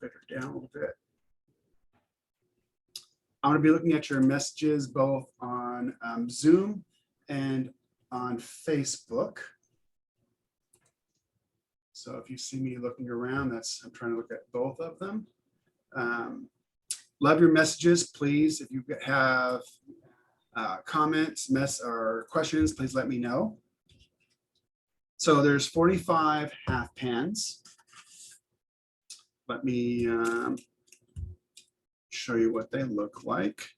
bit her down a little bit. I'm going to be looking at your messages both on Zoom and on Facebook. So if you see me looking around, I'm trying to look at both of them. Love your messages, please. If you have comments, or questions, please let me know. So there's 45 half pans. Let me show you what they look like.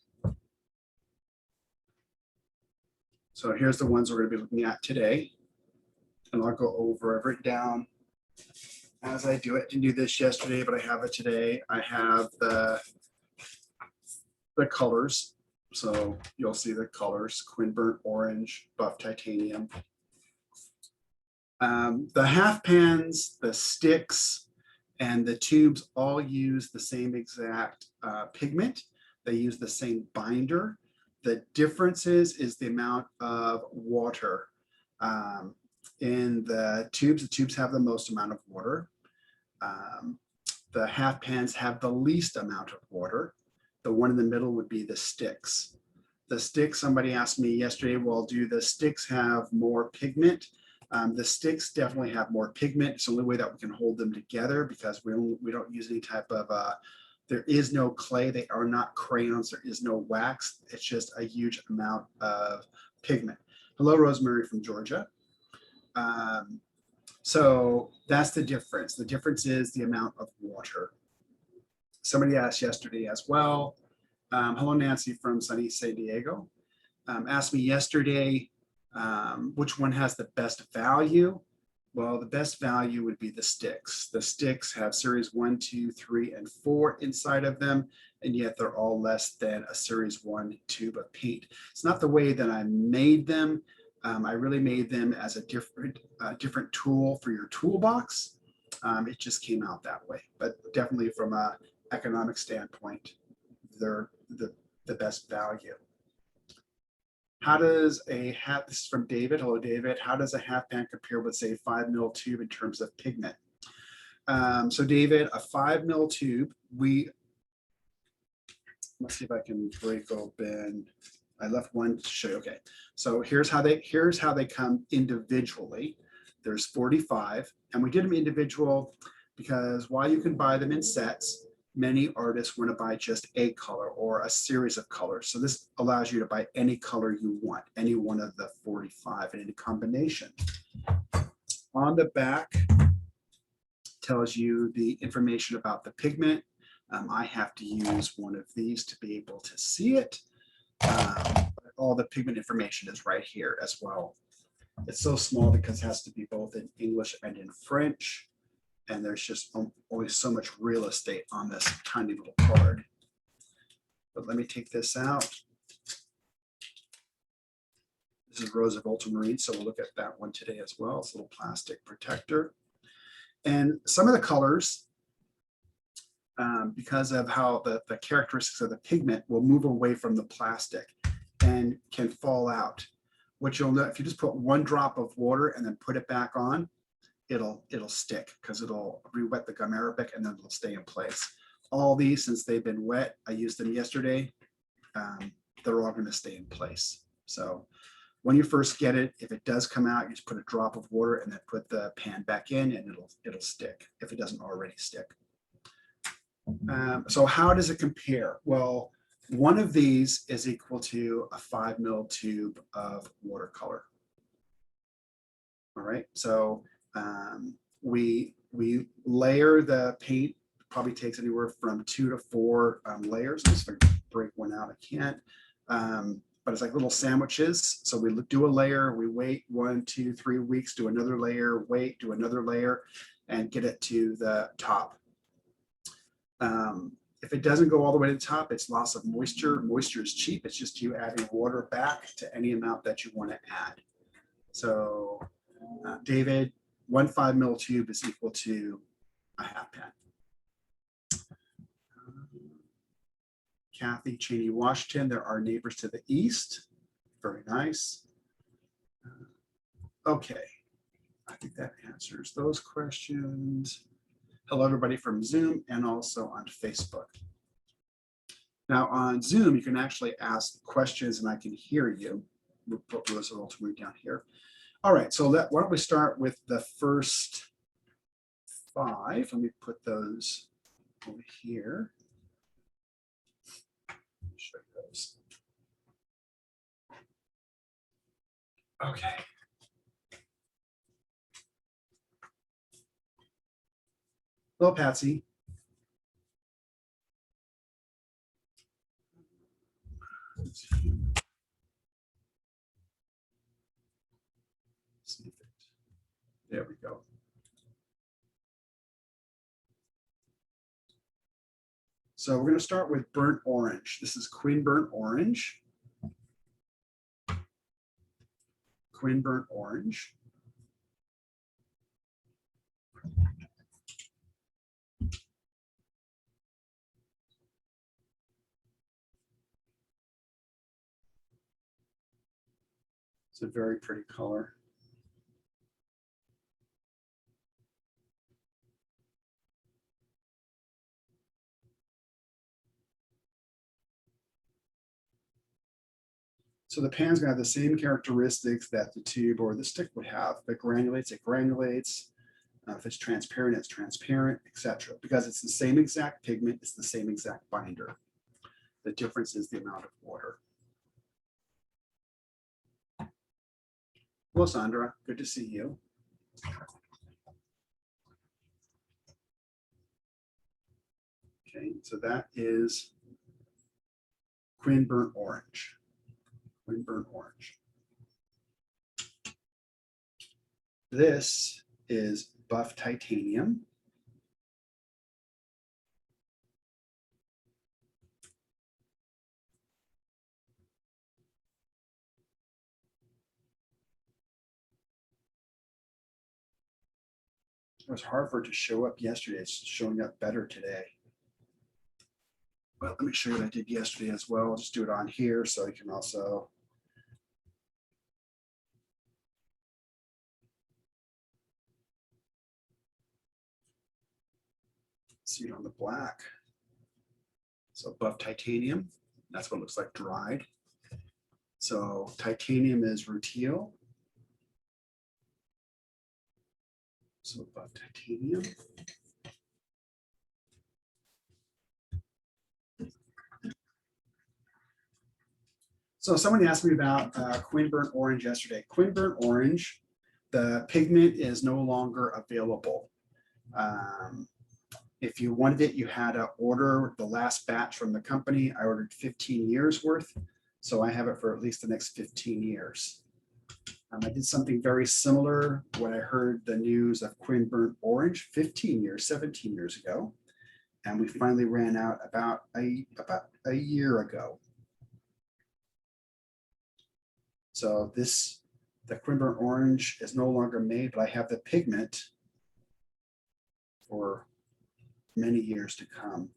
So here's the ones we're going to be looking at today. And I'll go over, I've written down as I do it. Didn't do this yesterday, but I have it today. I have the colors. So you'll see the colors: Quinn burnt orange, buff titanium. The half pans, the sticks, and the tubes all use the same exact pigment. They use the same binder. The difference is the amount of water. In the tubes have the most amount of water. The half pans have the least amount of water. The one in the middle would be the sticks. The sticks, somebody asked me yesterday, well, do the sticks have more pigment? The sticks definitely have more pigment. It's the only way that we can hold them together because we don't use any type of, there is no clay. They are not crayons. There is no wax. It's just a huge amount of pigment. Hello, Rosemary from Georgia. So that's the difference. The difference is the amount of water. Somebody asked yesterday as well. Hello, Nancy from sunny San Diego. Asked me yesterday, which one has the best value? Well, the best value would be the sticks. The sticks have series 1, 2, 3, and 4 inside of them, and yet they're all less than a series 1 tube of paint. It's not the way that I made them. I really made them as a different tool for your toolbox. It just came out that way, but definitely from an economic standpoint, they're the best value. How does a half, this is from David. Hello, David. How does a half pan compare with, say, 5 mil tube in terms of pigment? So David, a 5 mil tube, let's see if I can break open. I left one to show you. Okay, so here's how they come individually. There's 45, and we did them individual because while you can buy them in sets, many artists want to buy just a color or a series of colors. So this allows you to buy any color you want, any one of the 45 in any combination. On the back tells you the information about the pigment. I have to use one of these to be able to see it. All the pigment information is right here as well. It's so small because it has to be both in English and in French. And there's just always so much real estate on this tiny little card. But let me take this out. This is Rose of Ultramarine, so we'll look at that one today as well. It's a little plastic protector. And some of the colors, because of how the characteristics of the pigment will move away from the plastic and can fall out. What you'll know, if you just put 1 drop of water and then put it back on, it'll stick because it'll re-wet the gum arabic and then it'll stay in place. All these, since they've been wet, I used them yesterday, they're all going to stay in place. So when you first get it, if it does come out, you just put a drop of water and then put the pan back in and it'll stick if it doesn't already stick. So how does it compare? Well, one of these is equal to a 5 mil tube of watercolor. All right, so we layer the paint. Probably takes anywhere from 2 to 4 layers. I'm just going to break one out. I can't, but it's like little sandwiches. So we do a layer, we wait 1, 2, 3 weeks, do another layer, wait, do another layer, and get it to the top. If it doesn't go all the way to the top, it's loss of moisture. Moisture is cheap. It's just you adding water back to any amount that you want to add. So David, 1 5 mil tube is equal to a half pan. Kathy Cheney, Washington, there are neighbors to the east. Very nice. Okay, I think that answers those questions. Hello, everybody from Zoom and also on Facebook. Now on Zoom, you can actually ask questions and I can hear you. We'll put those ultimately down here. All right, so why don't we start with the first 5. Let me put those over here. Show you those. Okay. Hello, Patsy. There we go. So we're going to start with burnt orange. This is Quinn burnt orange. Quinn burnt orange. It's a very pretty color. So the pan's gonna have the same characteristics that the tube or the stick would have. If it granulates, it granulates. If it's transparent, it's transparent, etc. Because it's the same exact pigment, it's the same exact binder. The difference is the amount of water. Hello, Sandra. Good to see you. Okay, so that is Quinn burnt orange. Quinn burnt orange. This is buff titanium. It was hard for it to show up yesterday. It's showing up better today. Well, let me show you what I did yesterday as well. I'll just do it on here so you can also see it on the black. So buff titanium, that's what it looks like dried. So titanium is rutile. So buff titanium. So someone asked me about Quinn burnt orange yesterday. Quinn burnt orange, the pigment is no longer available. If you wanted it, you had to order the last batch from the company. I ordered 15 years worth, so I have it for at least the next 15 years. I did something very similar when I heard the news of Quinn burnt orange 15 years, 17 years ago. And we finally ran out about a year ago. So the Quinn burnt orange is no longer made, but I have the pigment for many years to come.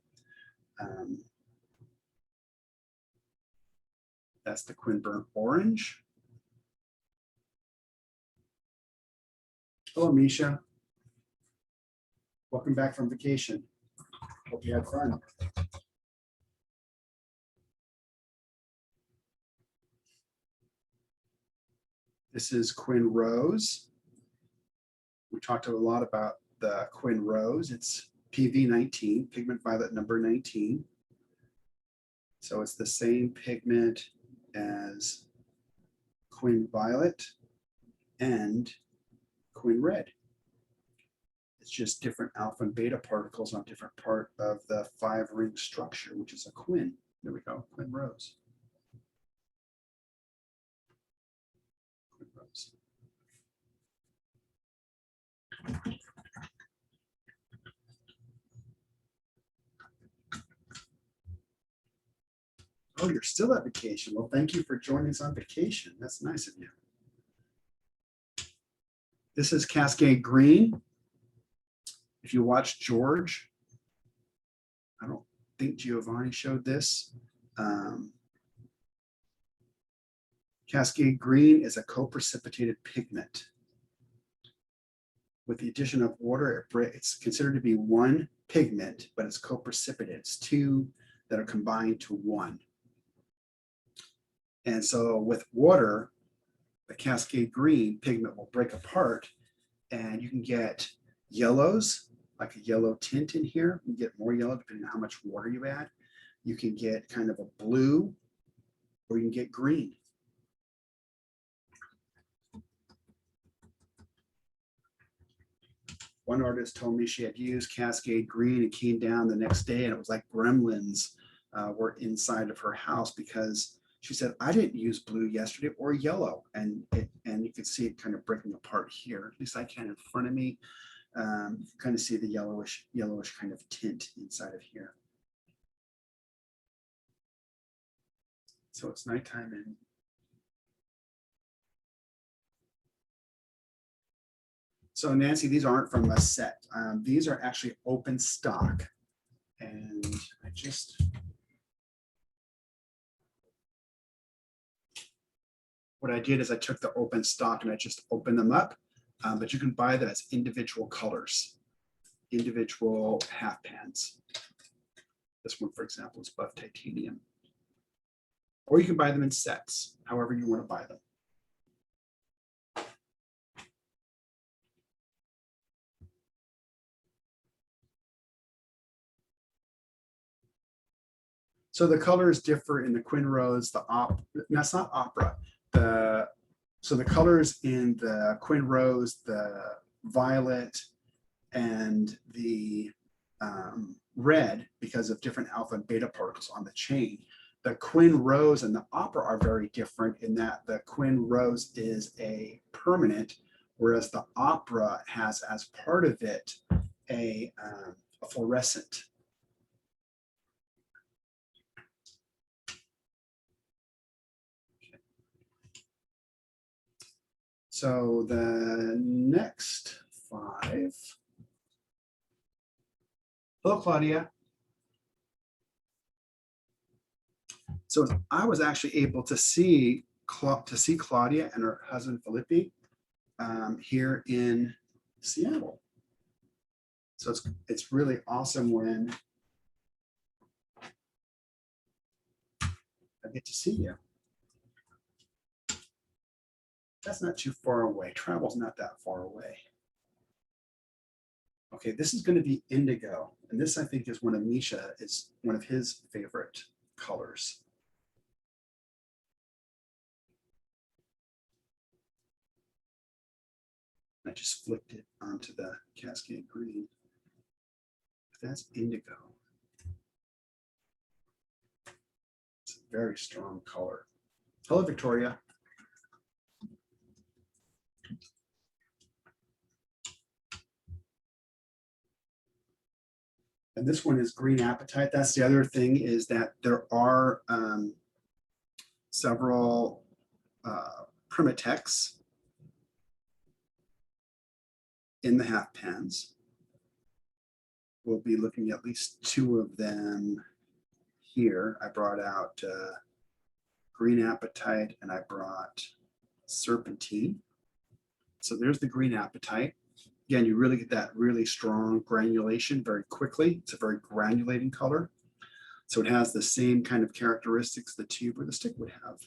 That's the Quinn burnt orange. Hello, Misha. Welcome back from vacation. Hope you had fun. This is Quinn Rose. We talked a lot about the Quinn Rose. It's PV19, pigment violet number 19. So it's the same pigment as Quinn violet and Quinn red. It's just different alpha and beta particles on different part of the 5-ring structure, which is a Quinn. There we go, Quinn Rose. Quinn Rose. Oh, you're still at vacation. Well, thank you for joining us on vacation. That's nice of you. This is Cascade Green. If you watch George, I don't think Giovanni showed this. Cascade Green is a co-precipitated pigment. with the addition of water, it's considered to be one pigment, but it's co-precipitate. It's two that are combined to one. And so with water, the Cascade green pigment will break apart and you can get yellows, like a yellow tint in here. You can get more yellow depending on how much water you add. You can get kind of a blue, or you can get green. One artist told me she had used Cascade green and came down the next day and it was like gremlins were inside of her house, because she said, I didn't use blue yesterday or yellow. And you can see it kind of breaking apart here. At least I can in front of me. Kind of see the yellowish kind of tint inside of here. So it's nighttime and so Nancy, these aren't from a set. These are actually open stock. And I just, what I did is I took the open stock and I just opened them up, but you can buy them as individual colors, individual half pans. This one, for example, is buff titanium. Or you can buy them in sets, however you want to buy them. So the colors differ in the Quinn Rose, that's not opera. So the colors in the Quinn Rose, the violet, and the red, because of different alpha and beta particles on the chain. The Quinn Rose and the opera are very different in that the Quinn Rose is a permanent, whereas the opera has as part of it a fluorescent. So the next 5. Hello, Claudia. So I was actually able to see Claudia and her husband Felipe here in Seattle. So it's really awesome when I get to see you. That's not too far away. Travel's not that far away. Okay, this is going to be indigo. And this, I think, is one of Misha, is one of his favorite colors. I just flipped it onto the Cascade green. That's indigo. It's a very strong color. Hello, Victoria. And this one is green apatite. That's the other thing, is that there are several Primatex in the half pans. We'll be looking at least 2 of them here. I brought out green apatite and I brought Serpentine. So there's the green apatite. Again, you really get that really strong granulation very quickly. It's a very granulating color. So it has the same kind of characteristics the tube or the stick would have.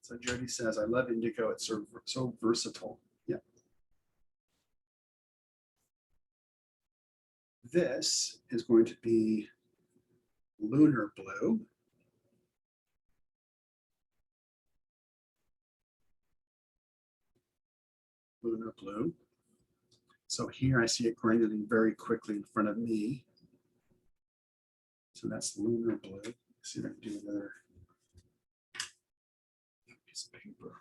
So Jody says, I love indigo. It's so versatile. Yeah. This is going to be Lunar Blue. Lunar Blue. So here I see it granulating very quickly in front of me. So that's Lunar Blue. Let's see if I can do another piece of paper.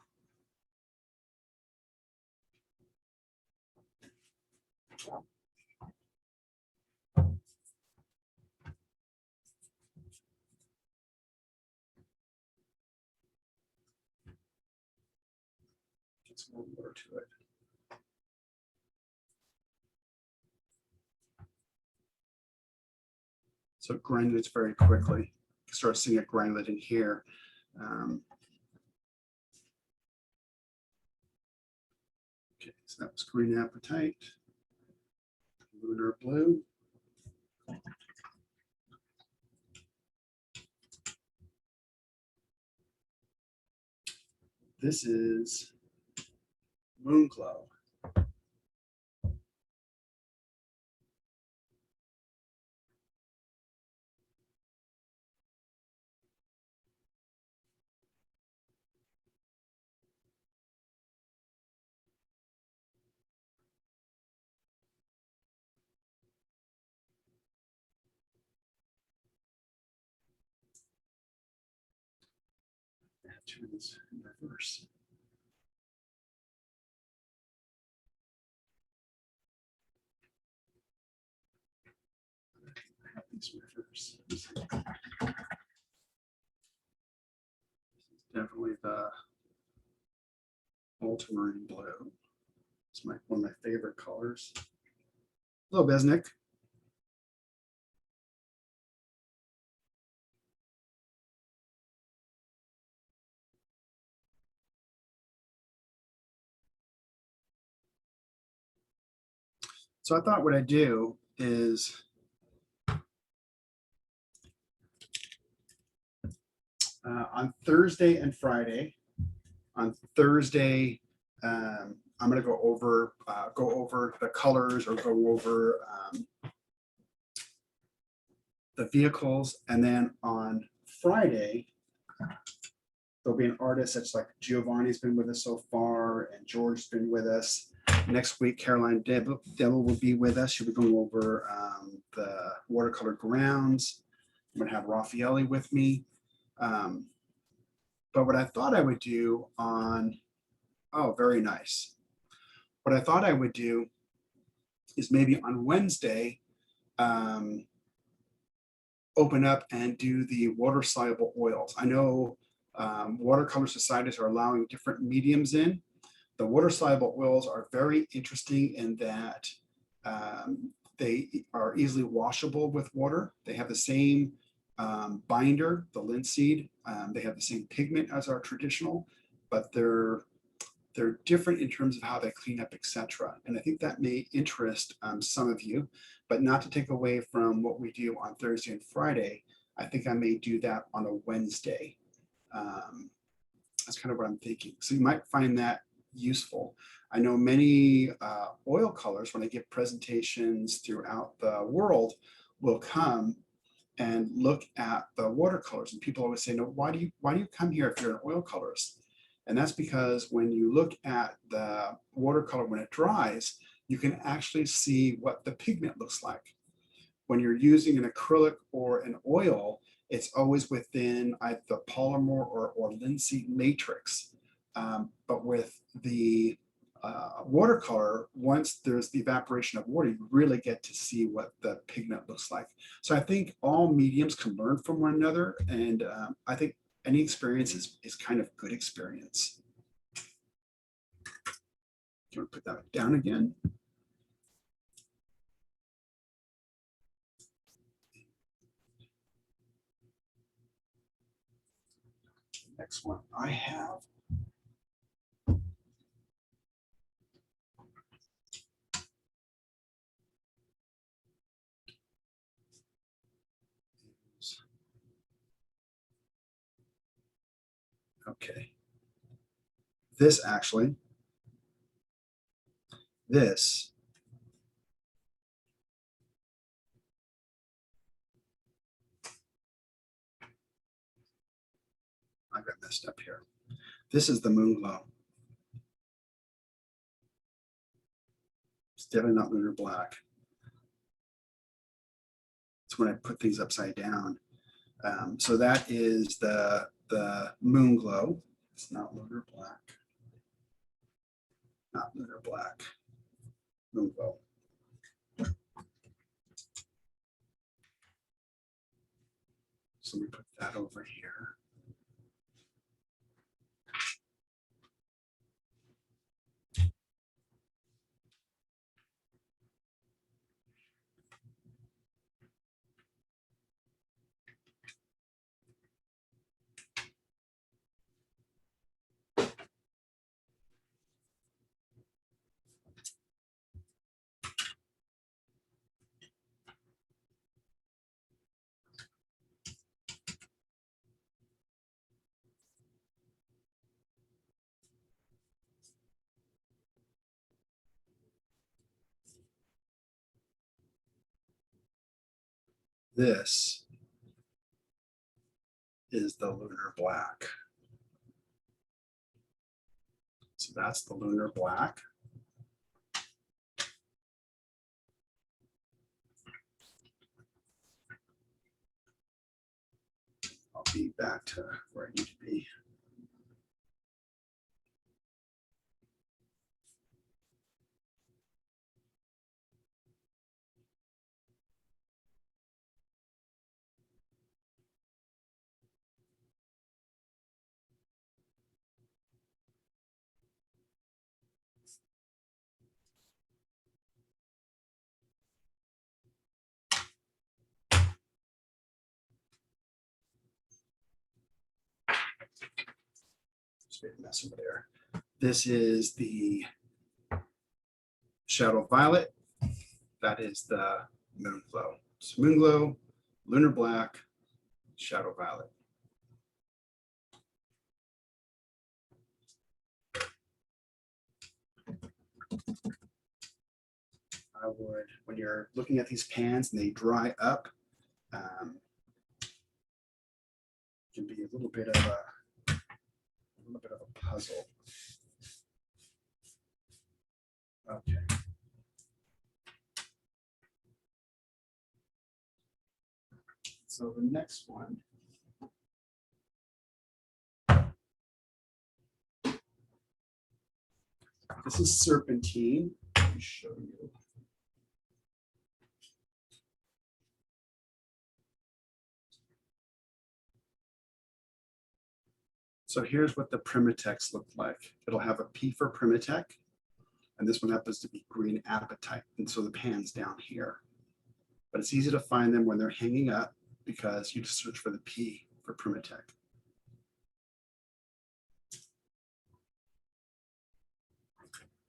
Get some more water to it. So it granulates very quickly. You start seeing it granulating here. So that was Green Appetite, Lunar Blue. This is Moon Glow. I have two of these in reverse. I have these in reverse. This is definitely the Ultramarine Blue. It's one of my favorite colors. Hello, Besnick. So I thought what I'd do is on Thursday and Friday. On Thursday, I'm going to go over the colors or go over the vehicles, and then on Friday there'll be an artist that's like Giovanni's been with us so far, and George's been with us. Next week, Caroline Devil will be with us. She'll be going over the watercolor grounds. I'm going to have Raffaelli with me. But what I thought I would do on, oh, very nice. What I thought I would do is maybe on Wednesday, open up and do the water soluble oils. I know watercolor societies are allowing different mediums in. The water soluble oils are very interesting in that they are easily washable with water. They have the same binder, the linseed. They have the same pigment as our traditional, but they're different in terms of how they clean up, etc. And I think that may interest some of you, but not to take away from what we do on Thursday and Friday. I think I may do that on a Wednesday. That's kind of what I'm thinking. So you might find that useful. I know many oil colors, when I give presentations throughout the world, will come and look at the watercolors, and people always say, no, why do you come here if you're an oil colorist? And that's because when you look at the watercolor when it dries, you can actually see what the pigment looks like. When you're using an acrylic or an oil, it's always within either the polymer or linseed matrix. But with the watercolor, once there's the evaporation of water, you really get to see what the pigment looks like. So I think all mediums can learn from one another, and I think any experience is kind of good experience. You want to put that down again? Next one I have. Okay. This actually, this I got messed up here. This is the Moon Glow. It's definitely not Lunar Black. It's when I put things upside down. So that is the Moon Glow. It's not Lunar Black. Not Lunar Black. Moon Glow. So we put that over here. this is the lunar black. So that's the lunar black. I'll be back to where I need to be. Mess over there. This is the shadow violet. That is the moon glow. So moon glow, lunar black, shadow violet. I would, when you're looking at these pans and they dry up, can be a little bit of a puzzle. Okay. So the next one. This is Serpentine. Let me show you. So here's what the Primatex look like. It'll have a P for Primatech, and this one happens to be green apatite. And so the pan's down here. But it's easy to find them when they're hanging up because you just search for the P for Primatech.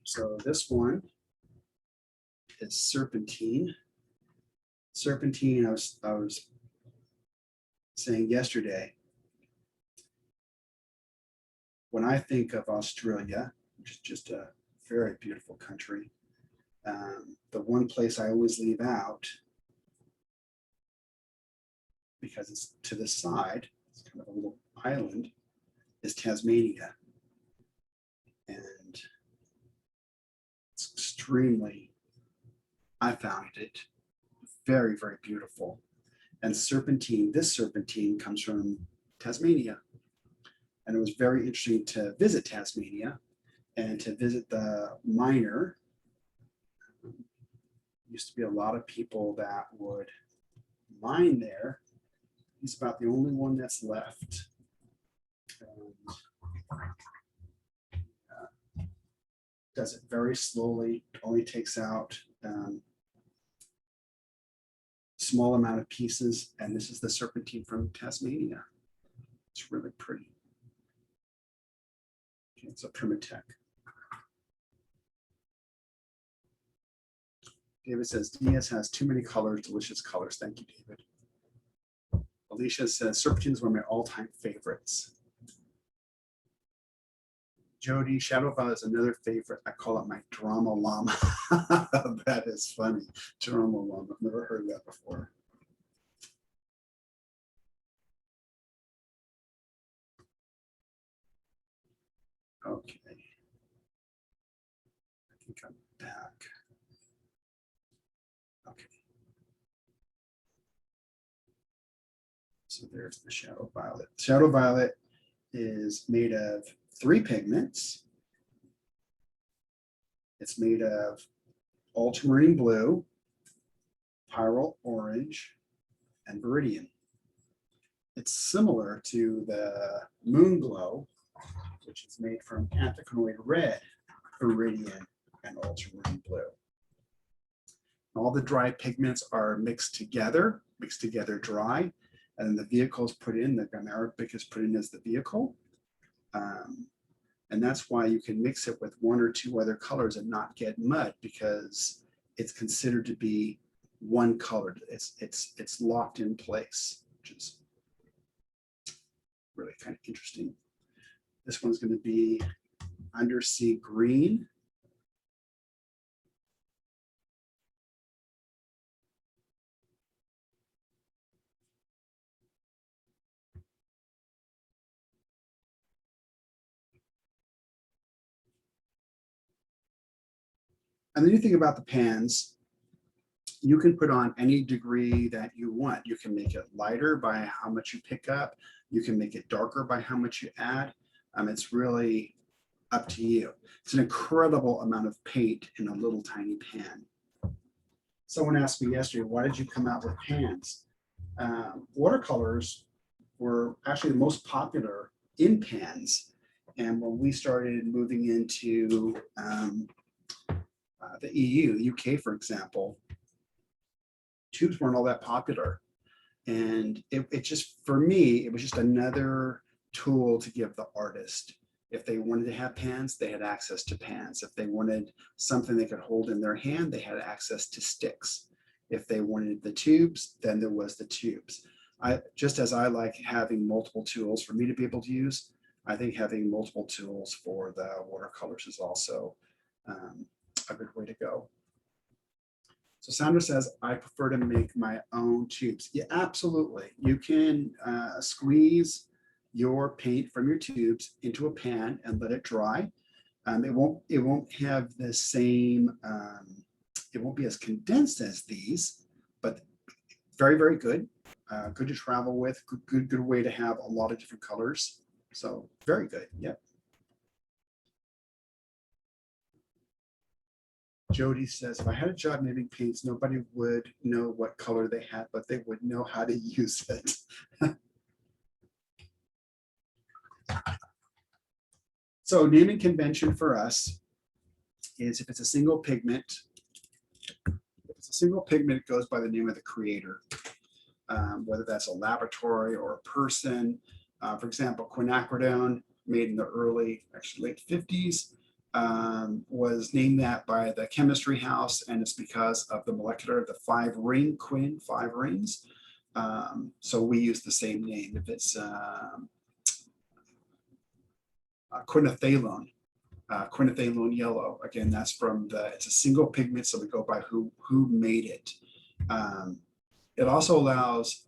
So this one is Serpentine. Serpentine, I was saying yesterday, when I think of Australia, which is just a very beautiful country, the one place I always leave out, because it's to the side, it's kind of a little island, is Tasmania. And it's extremely, I found it very, very beautiful. And Serpentine, this Serpentine comes from Tasmania. And it was very interesting to visit Tasmania and to visit the miner. Used to be a lot of people that would mine there. He's about the only one that's left. Does it very slowly, only takes out small amount of pieces. And this is the Serpentine from Tasmania. It's really pretty. Okay, it's a Primatech. David says, Diaz has too many colors, delicious colors. Thank you, David. Alicia says, Serpentine is one of my all-time favorites. Jody, Shadow Violet is another favorite. I call it my drama llama. That is funny. Drama llama. I've never heard that before. Okay. I think I'm back. Okay. So there's the Shadow Violet. Shadow Violet is made of 3 pigments. It's made of Ultramarine Blue, Pyrrole Orange, and Viridian. It's similar to the Moon Glow, which is made from Anthraconoid Red, Viridian, and Ultramarine Blue. All the dry pigments are mixed together dry, and then the vehicle is put in, the Gamarabic is put in as the vehicle. And that's why you can mix it with 1 or 2 other colors and not get mud, because it's considered to be one color. It's locked in place, which is really kind of interesting. This one's going to be Undersea Green. And the new thing about the pans, you can put on any degree that you want. You can make it lighter by how much you pick up. You can make it darker by how much you add. It's really up to you. It's an incredible amount of paint in a little tiny pan. Someone asked me yesterday, why did you come out with pans? Watercolors were actually the most popular in pans. And when we started moving into the EU, UK, for example, tubes weren't all that popular. And it just, for me, it was just another tool to give the artist. If they wanted to have pans, they had access to pans. If they wanted something they could hold in their hand, they had access to sticks. If they wanted the tubes, then there was the tubes. Just as I like having multiple tools for me to be able to use, I think having multiple tools for the watercolors is also a good way to go. So Sandra says, I prefer to make my own tubes. Yeah, absolutely. You can squeeze your paint from your tubes into a pan and let it dry. It won't have the same, it won't be as condensed as these, but very, very good. Good to travel with, good way to have a lot of different colors. So very good, yeah. Jody says, if I had a job making paints, nobody would know what color they had, but they would know how to use it. So naming convention for us is if it's a single pigment, it goes by the name of the creator, whether that's a laboratory or a person. For example, quinacridone, made in the late 50s, was named that by the chemistry house, and it's because of the molecular, the 5-ring quin, 5 rings. So we use the same name. If it's quinethalone, quinethalone yellow, again, that's from it's a single pigment, so we go by who made it. It also allows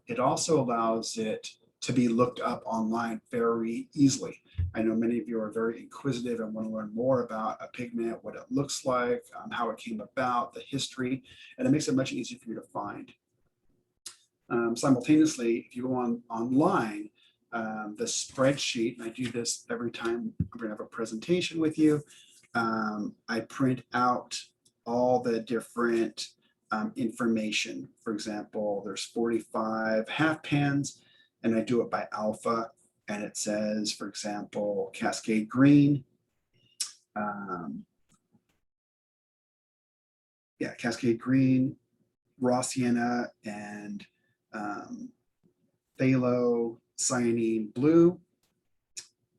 it to be looked up online very easily. I know many of you are very inquisitive and want to learn more about a pigment, what it looks like, how it came about, the history, and it makes it much easier for you to find. Simultaneously, if you go online, the spreadsheet, and I do this every time I'm going to have a presentation with you, I print out all the different information. For example, there's 45 half pans, and I do it by alpha, and it says, for example, Cascade Green. Cascade Green, raw sienna, and phthalo cyanine blue.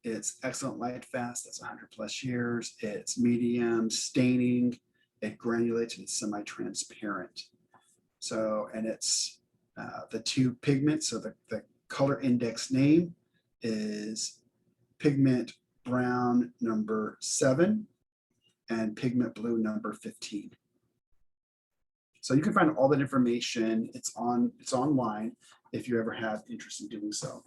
It's excellent light fast, that's 100+ years. It's medium staining, it granulates, and it's semi-transparent. So, and it's the 2 pigments, so the color index name is pigment brown number 7 and pigment blue number 15. So you can find all that information. It's online if you ever have interest in doing so.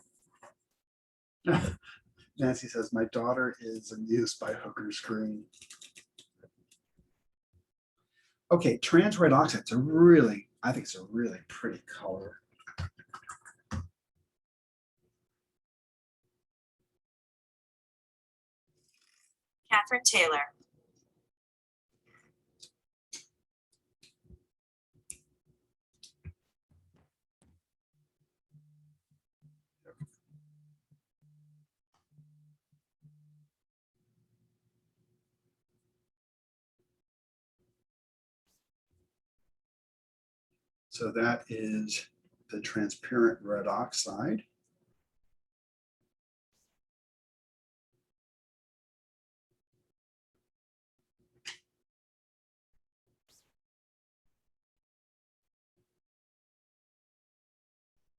Nancy says, my daughter is amused by Hooker's green. Okay, trans red oxide. I think it's a really pretty color. Catherine Taylor. So that is the transparent red oxide.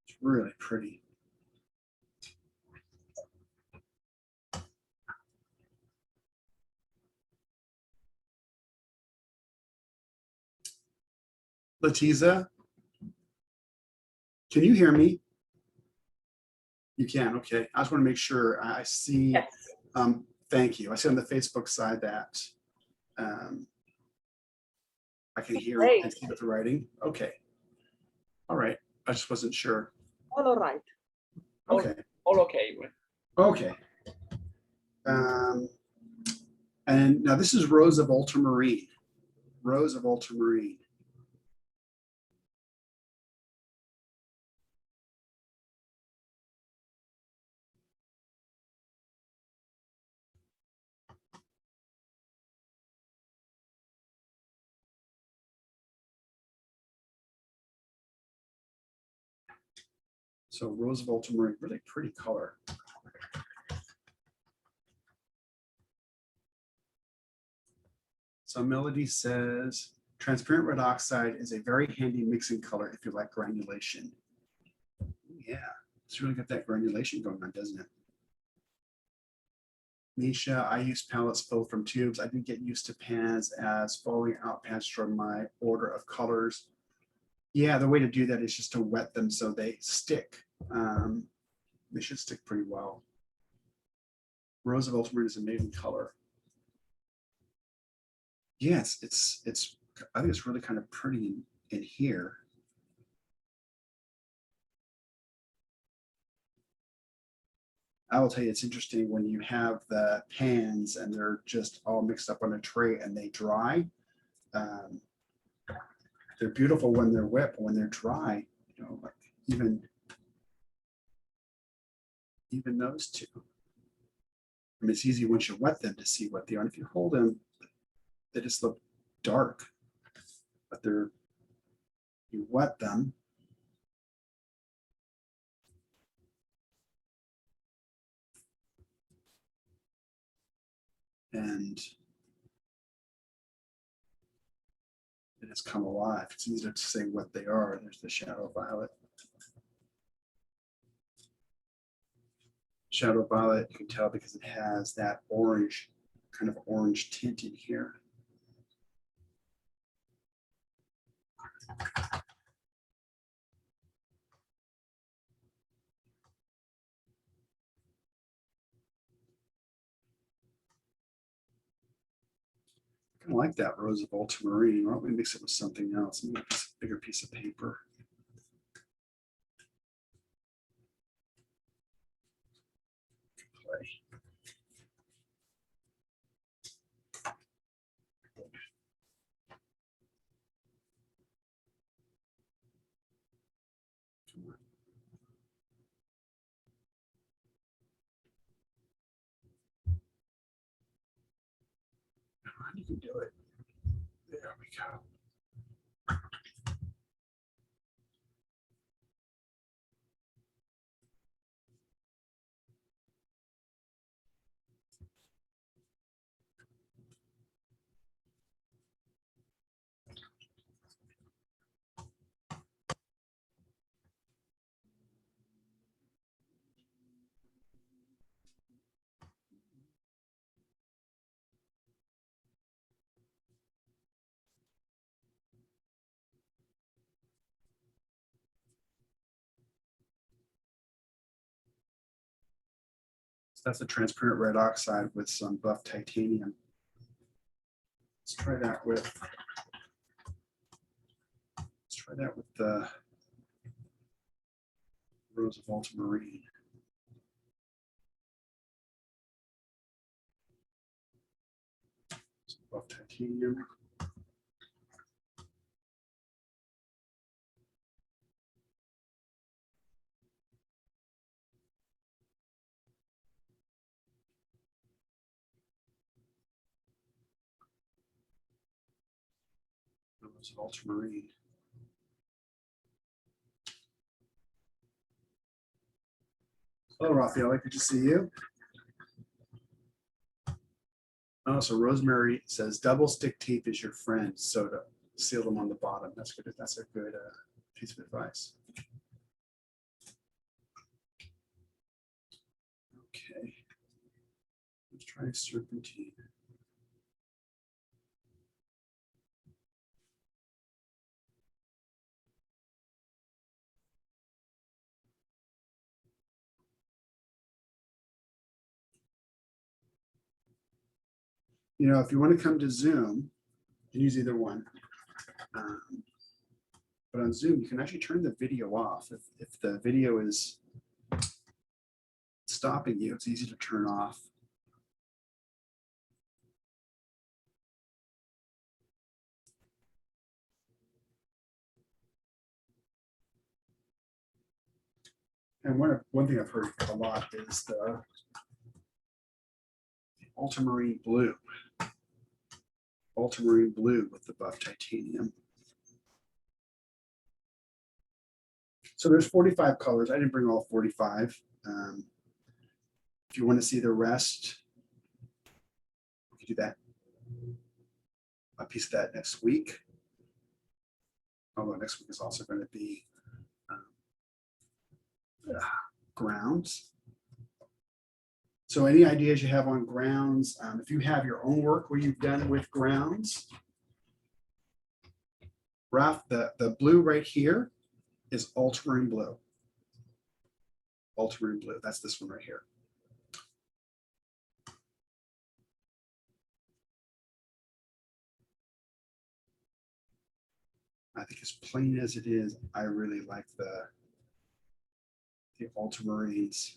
It's really pretty. Latiza, can you hear me? You can, okay. I just want to make sure I see. Yes. Thank you. I see on the Facebook side that I can hear Great. and see with the writing. Okay. All right. I just wasn't sure. All right. Okay. All okay. Okay. And now this is Rose of Ultramarine. Rose of Ultramarine. So Rose of Ultramarine, really pretty color. So Melody says, transparent red oxide is a very handy mixing color if you like granulation. Yeah, it's really got that granulation going on, doesn't it? Nisha, I use palettes filled from tubes. I did get used to pans as falling out pans from my order of colors. Yeah, the way to do that is just to wet them so they stick. They should stick pretty well. Rose of Ultramarine is an amazing color. Yes, I think it's really kind of pretty in here. I will tell you, it's interesting when you have the pans and they're just all mixed up on a tray and they dry. They're beautiful when they're wet, but when they're dry, you know, like even those two. I mean, it's easy once you wet them to see what they are. And if you hold them, they just look dark, but you wet them. And it has come alive. It's easier to say what they are. There's the shadow violet. Shadow violet, you can tell because it has that orange, kind of orange tint in here. I kind of like that Rose of Ultramarine. Why don't we mix it with something else? Maybe a bigger piece of paper. Play. You can do it. There we go. So that's a transparent red oxide with some buff titanium. Let's try that with the Rose of Ultramarine. Some buff titanium. Rose of Ultramarine. Hello, Raphael. Good to see you. Oh, so Rosemary says double stick tape is your friend, so to seal them on the bottom. That's good. That's a good piece of advice. Okay, let's try Serpentine. You know, if you want to come to Zoom, you can use either one. But on Zoom, you can actually turn the video off. If the video is stopping you, it's easy to turn off. And one thing I've heard a lot is the ultramarine blue. Ultramarine blue with the buff titanium. So there's 45 colors. I didn't bring all 45. If you want to see the rest, we can do that. A piece of that next week. Although next week is also going to be grounds. So any ideas you have on grounds, if you have your own work where you've done with grounds, Ralph, the blue right here is ultramarine blue. Ultramarine blue, that's this one right here. I think as plain as it is, I really like the ultramarines.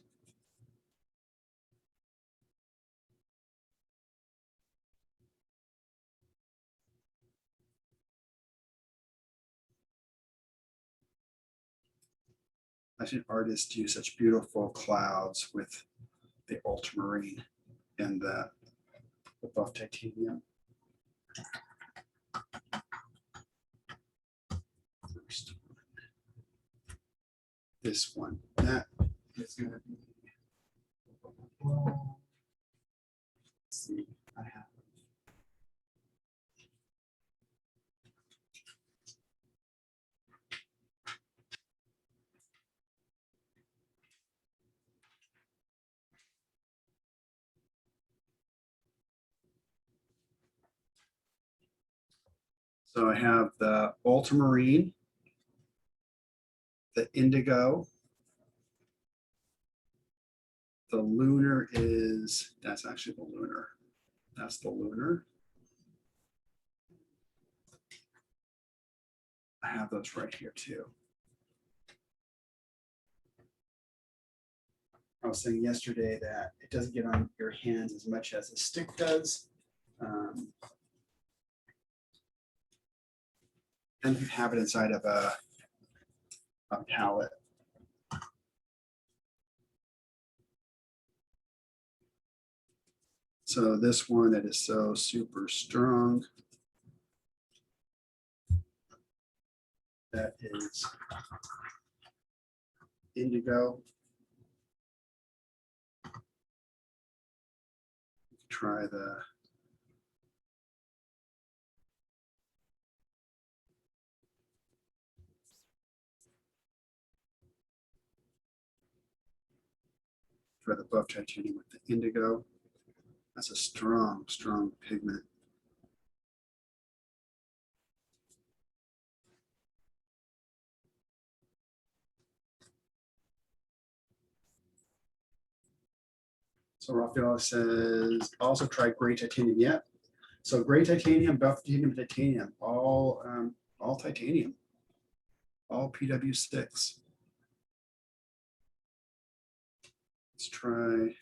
I've seen artists do such beautiful clouds with the ultramarine and the buff titanium. First one. This one, that is going to be. Let's see, I have. So I have the ultramarine, the indigo, the lunar is, that's actually the lunar. That's the lunar. I have those right here too. I was saying yesterday that it doesn't get on your hands as much as a stick does. And you have it inside of a palette. So this one that is so super strong. That is indigo. Try the buff titanium with the indigo. That's a strong, strong pigment. So Raphael says, also try gray titanium. Yeah. So gray titanium, buff titanium, all titanium, all PW6. Let's try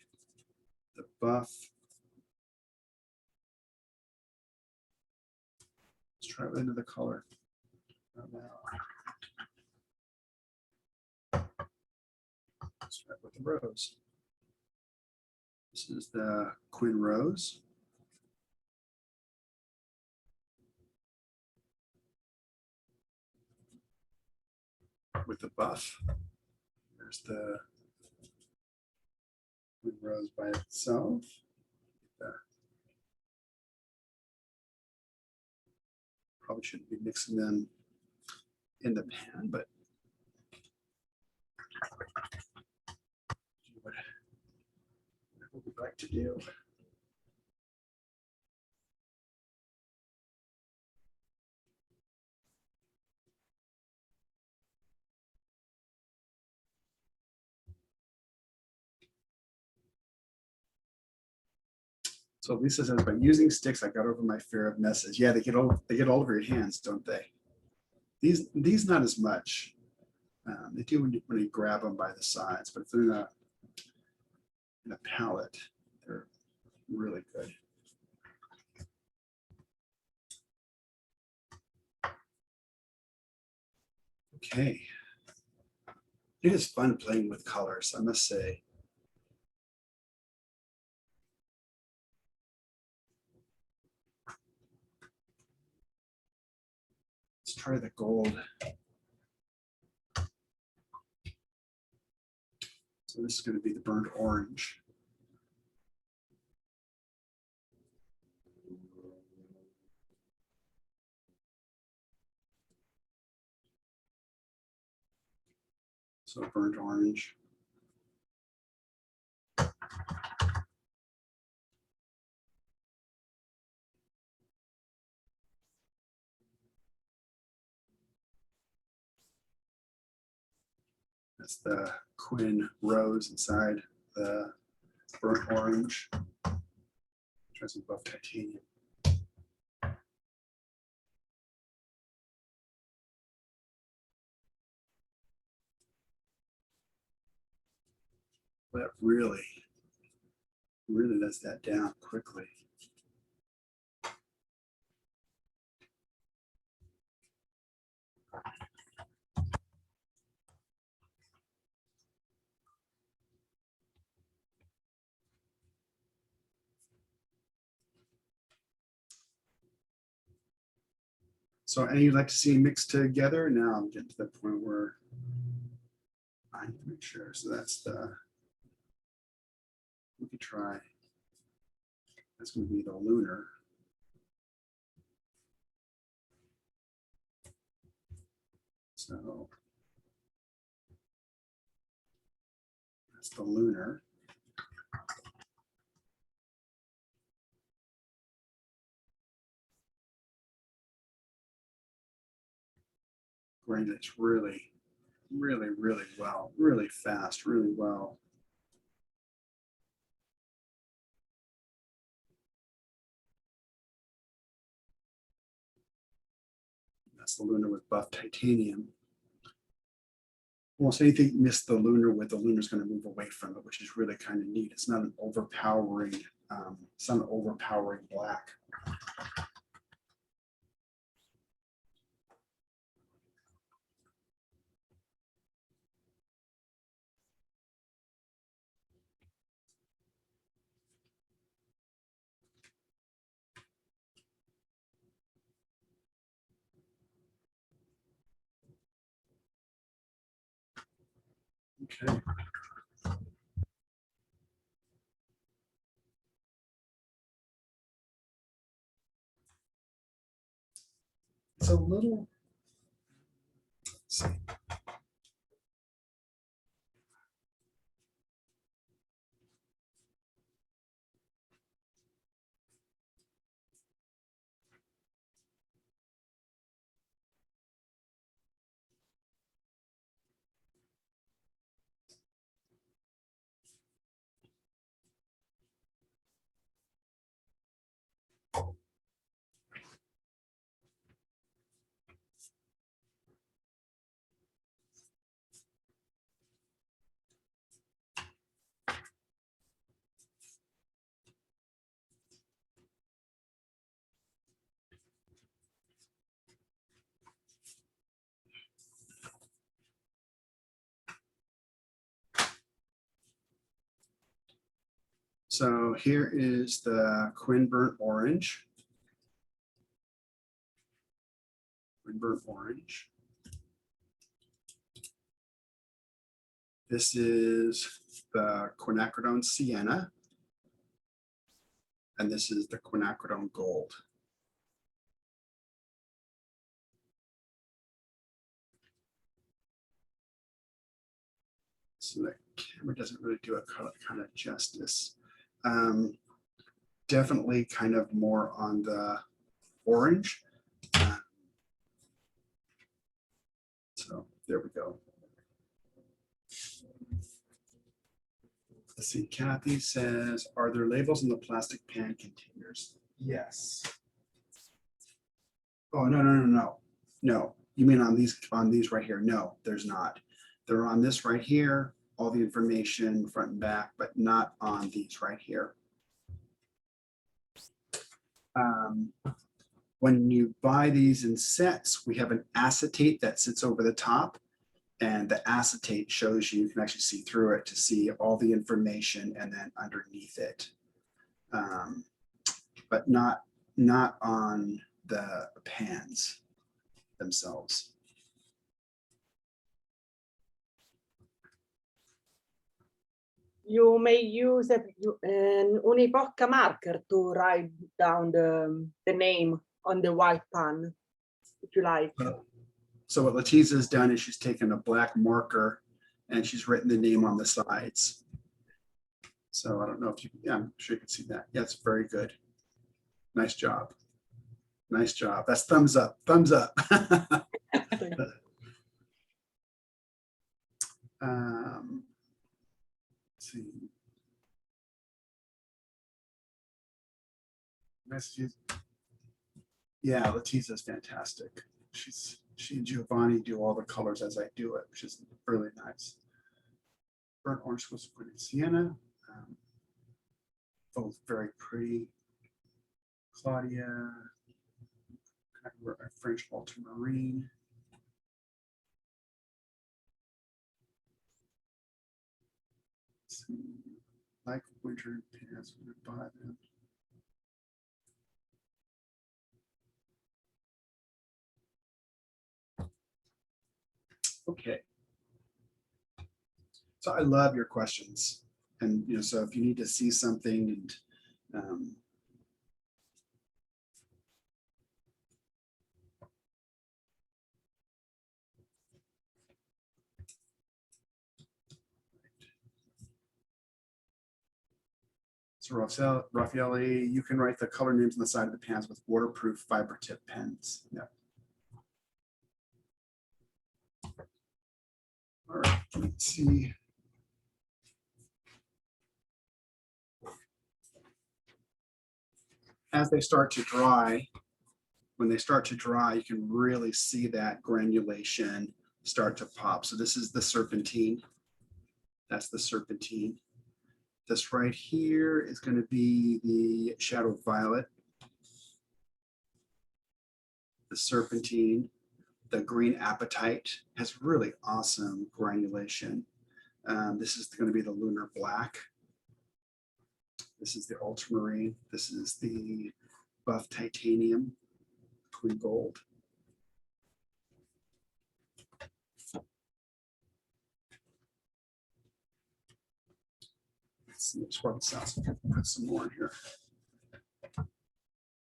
the buff. Let's try with another color. Let's try with the rose. This is the Quinn Rose. With the buff. There's the Quinn Rose by itself. Probably shouldn't be mixing them in the pan, but what we'd like to do. So Lisa says, by using sticks, I got over my fear of messes. Yeah, they get all over your hands, don't they? These not as much. They do when you grab them by the sides, but if they're in a palette, they're really good. Okay. It is fun playing with colors, I must say. Let's try the gold. So this is going to be the burnt orange. So burnt orange. That's the Quinn Rose inside the burnt orange. Try some buff titanium. That really lets that down quickly. So any you'd like to see mixed together? Now I'm getting to the point where I need to make sure. So that's the, we could try, that's going to be the lunar. So that's the lunar. Grind it really well, really fast, really well. That's the lunar with buff titanium. Almost anything you miss the lunar with, the lunar is going to move away from it, which is really kind of neat. It's not an overpowering, it's not an overpowering black. Okay. It's a little, let's see. So here is the Quinn burnt orange. Quinn burnt orange. This is the quinacridone sienna. And this is the quinacridone gold. So the camera doesn't really do a color kind of justice. Definitely kind of more on the orange. So there we go. Let's see, Kathy says, are there labels in the plastic pan containers? Yes. Oh, no. You mean on these right here? No, there's not. They're on this right here, all the information front and back, but not on these right here. When you buy these in sets, we have an acetate that sits over the top, and the acetate shows you can actually see through it to see all the information and then underneath it. But not on the pans themselves. You may use an unipoca marker to write down the name on the white pan, if you like. So what Letizia has done is she's taken a black marker and she's written the name on the sides. So I don't know if you, yeah, I'm sure you can see that. Yeah, it's very good. Nice job. Nice job. That's thumbs up, thumbs up. Let's see. Messages. Yeah, Letizia is fantastic. She and Giovanni do all the colors as I do it, which is really nice. Burnt orange was put in sienna. Both very pretty. Claudia, French ultramarine. Like winter pants, we would buy them. Okay. So I love your questions, and so if you need to see something, and so Raffaele, you can write the color names on the side of the pans with waterproof fiber tip pens. Yeah. All right, let's see. As they start to dry, when they start to dry, you can really see that granulation start to pop. So this is the serpentine. That's the serpentine. This right here is going to be the shadow violet, the serpentine. The green apatite has really awesome granulation. This is going to be the lunar black. This is the ultramarine. This is the buff titanium, Quinn gold. Let's see, scrub this out so I can put some more in here.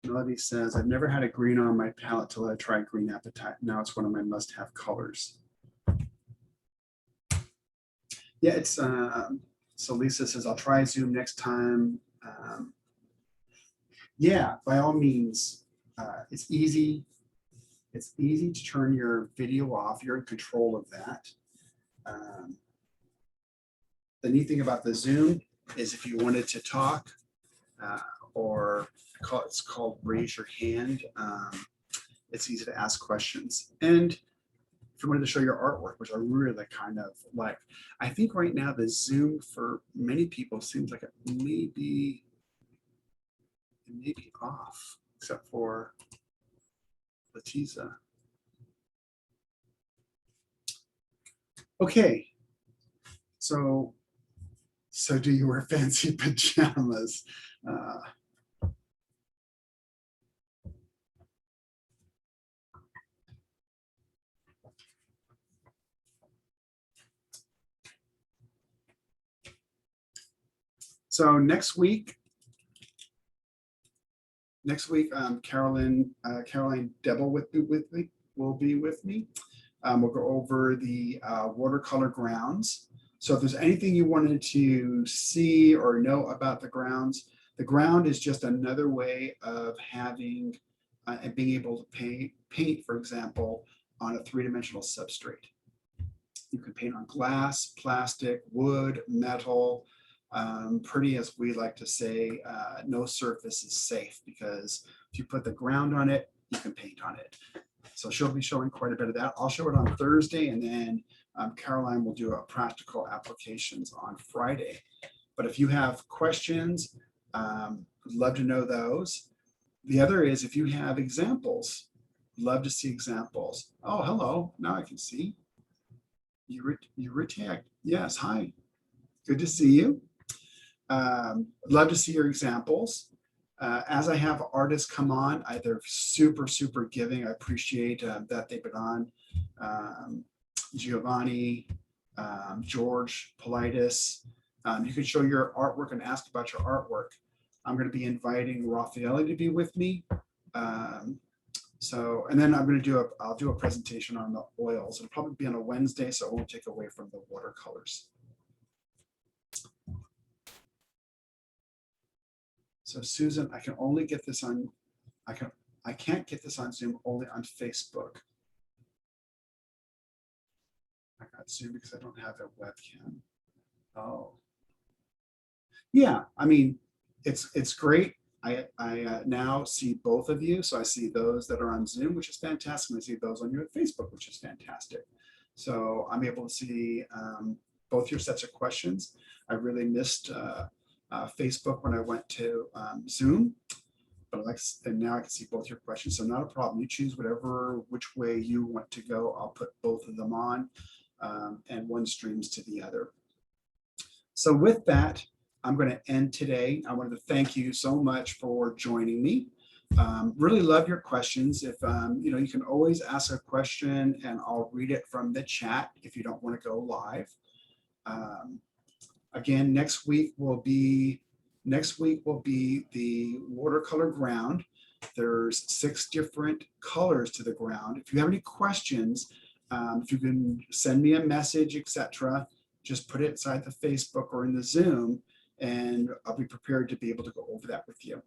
Melody says, I've never had a green on my palette till I tried green apatite. Now it's one of my must-have colors. Yeah, it's so Lisa says, I'll try Zoom next time. Yeah, by all means, it's easy. It's easy to turn your video off. You're in control of that. The neat thing about the Zoom is if you wanted to talk or it's called raise your hand. It's easy to ask questions. And if you wanted to show your artwork, which I really kind of like, I think right now the Zoom for many people seems like it may be off, except for Letizia. Okay, so do you wear fancy pajamas? So next week, Caroline Devil will be with me. We'll go over the watercolor grounds. So if there's anything you wanted to see or know about the ground is just another way of having and being able to paint, for example, on a three-dimensional substrate. You can paint on glass, plastic, wood, metal, Pretty, as we like to say, no surface is safe, because if you put the ground on it, you can paint on it. So she'll be showing quite a bit of that. I'll show it on Thursday, and then Caroline will do a practical applications on Friday. But if you have questions, I'd love to know those. The other is, if you have examples, love to see examples. Oh, hello, now I can see. You were tagged. Yes, hi. Good to see you. Love to see your examples. As I have artists come on, they're super, super giving. I appreciate that they've been on. Giovanni, George, Politis. You can show your artwork and ask about your artwork. I'm going to be inviting Raffaele to be with me. And then I'm going to I'll do a presentation on the oils. It'll probably be on a Wednesday, so it won't take away from the watercolors. So Susan, I can only get this on, I can't get this on Zoom, only on Facebook. I got Zoom because I don't have a webcam. Oh. Yeah, I mean, it's great. I now see both of you. So I see those that are on Zoom, which is fantastic. And I see those on your Facebook, which is fantastic. So I'm able to see both your sets of questions. I really missed Facebook when I went to Zoom, but and now I can see both your questions. So not a problem. You choose which way you want to go. I'll put both of them on, and one streams to the other. So with that, I'm going to end today. I wanted to thank you so much for joining me. Really love your questions. If you can always ask a question and I'll read it from the chat if you don't want to go live. Again, next week will be the watercolor ground. There's 6 different colors to the ground. If you have any questions, if you can send me a message, etc., just put it inside the Facebook or in the Zoom, and I'll be prepared to be able to go over that with you.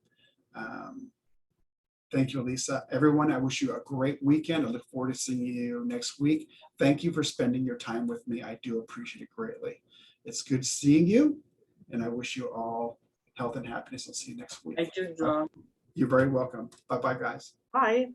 Thank you, Elisa. Everyone, I wish you a great weekend. I look forward to seeing you next week. Thank you for spending your time with me. I do appreciate it greatly. It's good seeing you, and I wish you all health and happiness. I'll see you next week. Thank you, John. You're very welcome. Bye-bye, guys. Bye.